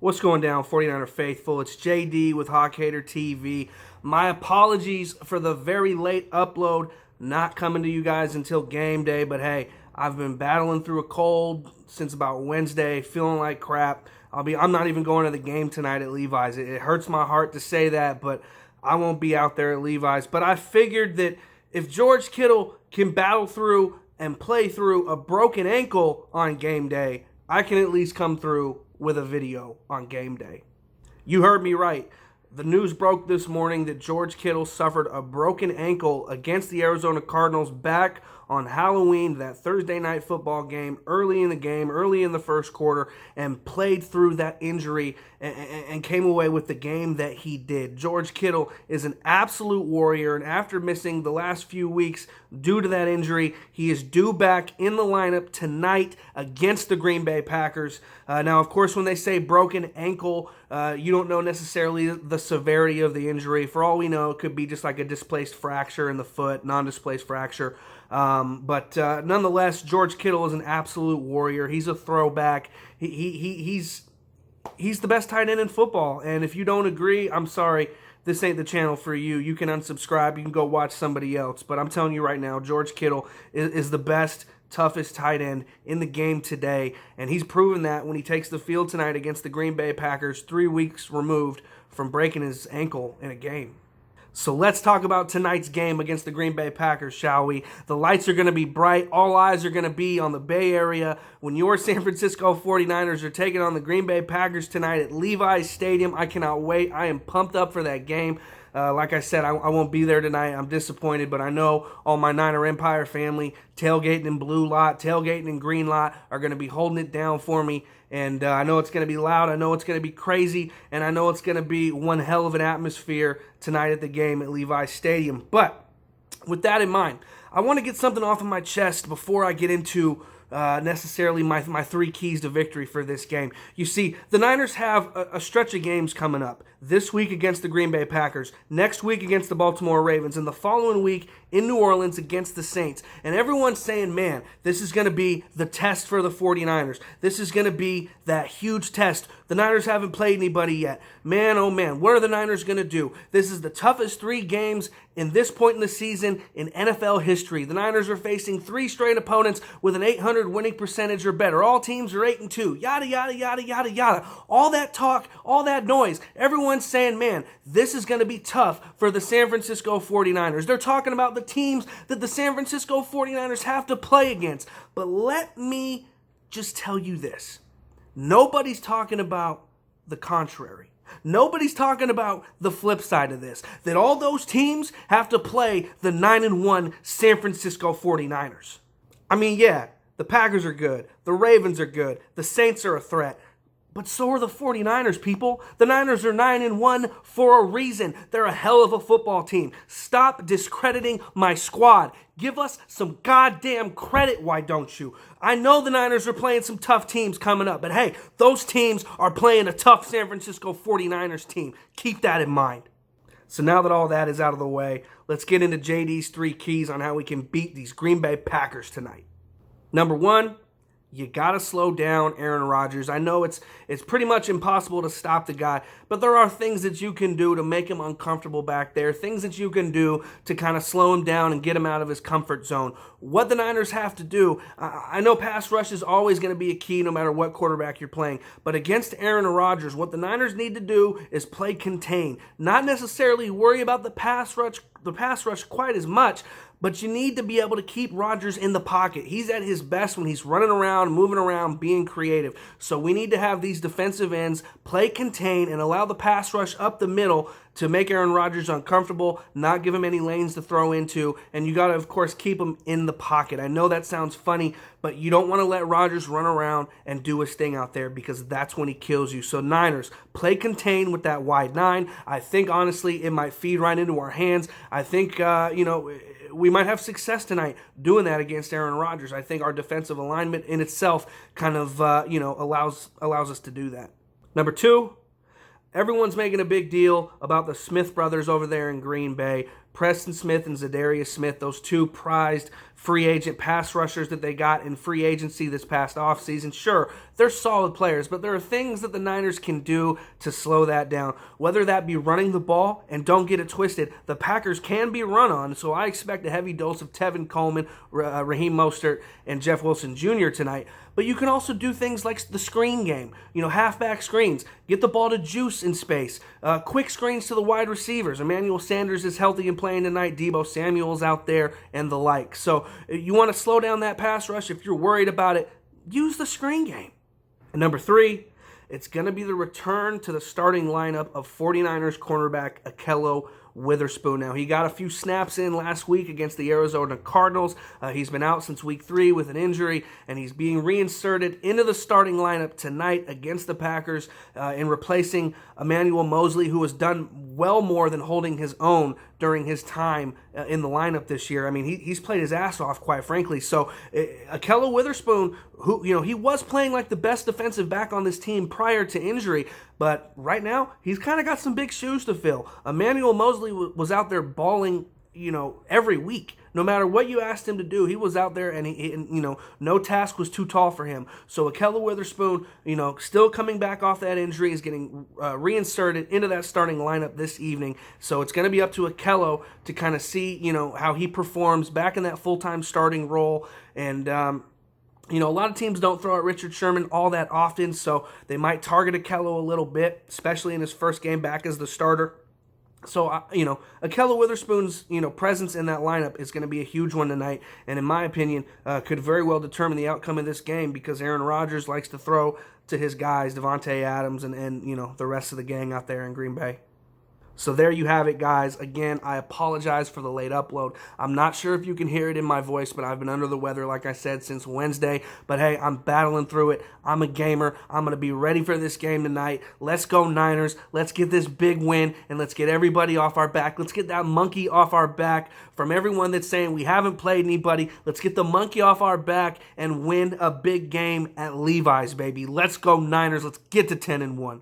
What's going down, 49er faithful? It's JD with Hawk Hater TV. My apologies for the very late upload, not coming to you guys until game day, but hey, I've been battling through a cold since about Wednesday, feeling like crap. I'm not even going to the game tonight at Levi's. It hurts my heart to say that, but I won't be out there at Levi's. But I figured that if George Kittle can battle through and play through a broken ankle on game day, I can at least come through with a video on game day. You heard me right. The news broke this morning that George Kittle suffered a broken ankle against the Arizona Cardinals back on Halloween, that Thursday night football game, early in the first quarter, and played through that injury and came away with the game that he did. George Kittle is an absolute warrior, and after missing the last few weeks due to that injury, he is due back in the lineup tonight against the Green Bay Packers. Now, of course, when they say broken ankle, you don't know necessarily the severity of the injury. For all we know, it could be just like a displaced fracture in the foot, non-displaced fracture. But nonetheless, George Kittle is an absolute warrior. He's a throwback. He's the best tight end in football. And if you don't agree, I'm sorry. This ain't the channel for you. You can unsubscribe. You can go watch somebody else. But I'm telling you right now, George Kittle is the best, toughest tight end in the game today. And he's proven that when he takes the field tonight against the Green Bay Packers, 3 weeks removed from breaking his ankle in a game. So let's talk about tonight's game against the Green Bay Packers, shall we? The lights are going to be bright. All eyes are going to be on the Bay Area when your San Francisco 49ers are taking on the Green Bay Packers tonight at Levi's Stadium. I cannot wait. I am pumped up for that game. Like I said, I won't be there tonight. I'm disappointed, but I know all my Niner Empire family, tailgating in blue lot, tailgating in green lot, are going to be holding it down for me. And I know it's going to be loud. I know it's going to be crazy. And I know it's going to be one hell of an atmosphere tonight at the game at Levi's Stadium. But with that in mind, I want to get something off of my chest before I get into necessarily my 3 keys to victory for this game. You see, the Niners have a stretch of games coming up. This week against the Green Bay Packers, next week against the Baltimore Ravens, and the following week in New Orleans against the Saints. And everyone's saying, man, this is going to be the test for the 49ers. This is going to be that huge test. The Niners haven't played anybody yet. Man, oh man, what are the Niners going to do? This is the toughest 3 games in this point in the season in NFL history. The Niners are facing 3 straight opponents with an 800 winning percentage or better. All teams are 8-2. Yada, yada, yada, yada, yada. All that talk, all that noise. Everyone's saying, man, this is going to be tough for the San Francisco 49ers. They're talking about the teams that the San Francisco 49ers have to play against. But let me just tell you this. Nobody's talking about the contrary. Nobody's talking about the flip side of this, that all those teams have to play the 9-1 San Francisco 49ers. I mean, yeah, the Packers are good. The Ravens are good. The Saints are a threat. But so are the 49ers, people. The Niners are 9-1 for a reason. They're a hell of a football team. Stop discrediting my squad. Give us some goddamn credit, why don't you? I know the Niners are playing some tough teams coming up, but hey, those teams are playing a tough San Francisco 49ers team. Keep that in mind. So now that all that is out of the way, let's get into JD's 3 keys on how we can beat these Green Bay Packers tonight. Number 1, you got to slow down Aaron Rodgers. I know it's pretty much impossible to stop the guy, but there are things that you can do to make him uncomfortable back there, things that you can do to kind of slow him down and get him out of his comfort zone. What the Niners have to do, I know pass rush is always going to be a key no matter what quarterback you're playing, but against Aaron Rodgers, what the Niners need to do is play contain, not necessarily worry about the pass rush quite as much, but you need to be able to keep Rodgers in the pocket. He's at his best when he's running around, moving around, being creative. So we need to have these defensive ends play contain and allow the pass rush up the middle to make Aaron Rodgers uncomfortable, not give him any lanes to throw into, and you got to, of course, keep him in the pocket. I know that sounds funny, but you don't want to let Rodgers run around and do his thing out there because that's when he kills you. So Niners, play contain with that wide 9. I think, honestly, it might feed right into our hands. I think, we might have success tonight doing that against Aaron Rodgers. I think our defensive alignment in itself kind of, allows us to do that. Number 2, everyone's making a big deal about the Smith brothers over there in Green Bay. Preston Smith and Zadarius Smith, those two prized free agent pass rushers that they got in free agency this past offseason. Sure, they're solid players, but there are things that the Niners can do to slow that down. Whether that be running the ball, and don't get it twisted, the Packers can be run on, so I expect a heavy dose of Tevin Coleman, Raheem Mostert, and Jeff Wilson Jr. tonight. But you can also do things like the screen game, halfback screens, get the ball to Juice in space, quick screens to the wide receivers. Emmanuel Sanders is healthy and playing tonight, Deebo Samuel's out there, and the like. So you want to slow down that pass rush. If you're worried about it, use the screen game. And number 3, it's going to be the return to the starting lineup of 49ers cornerback Ahkello Witherspoon. Now, he got a few snaps in last week against the Arizona Cardinals. He's been out since week 3 with an injury, and he's being reinserted into the starting lineup tonight against the Packers in replacing Emmanuel Moseley, who has done well more than holding his own during his time in the lineup this year. I mean, he's played his ass off, quite frankly. So, Ahkello Witherspoon, who, he was playing like the best defensive back on this team prior to injury, but right now, he's kind of got some big shoes to fill. Emmanuel Moseley was out there balling, every week. No matter what you asked him to do, he was out there, and no task was too tall for him. So Ahkello Witherspoon, still coming back off that injury, is getting reinserted into that starting lineup this evening. So it's going to be up to Ahkello to kind of see, how he performs back in that full-time starting role. And a lot of teams don't throw at Richard Sherman all that often, so they might target Ahkello a little bit, especially in his first game back as the starter. So, Ahkello Witherspoon's, presence in that lineup is going to be a huge one tonight, and in my opinion, could very well determine the outcome of this game, because Aaron Rodgers likes to throw to his guys, Devontae Adams and the rest of the gang out there in Green Bay. So there you have it, guys. Again, I apologize for the late upload. I'm not sure if you can hear it in my voice, but I've been under the weather, like I said, since Wednesday. But hey, I'm battling through it. I'm a gamer. I'm going to be ready for this game tonight. Let's go Niners. Let's get this big win, and let's get everybody off our back. Let's get that monkey off our back from everyone that's saying we haven't played anybody. Let's get the monkey off our back and win a big game at Levi's, baby. Let's go Niners. Let's get to 10-1.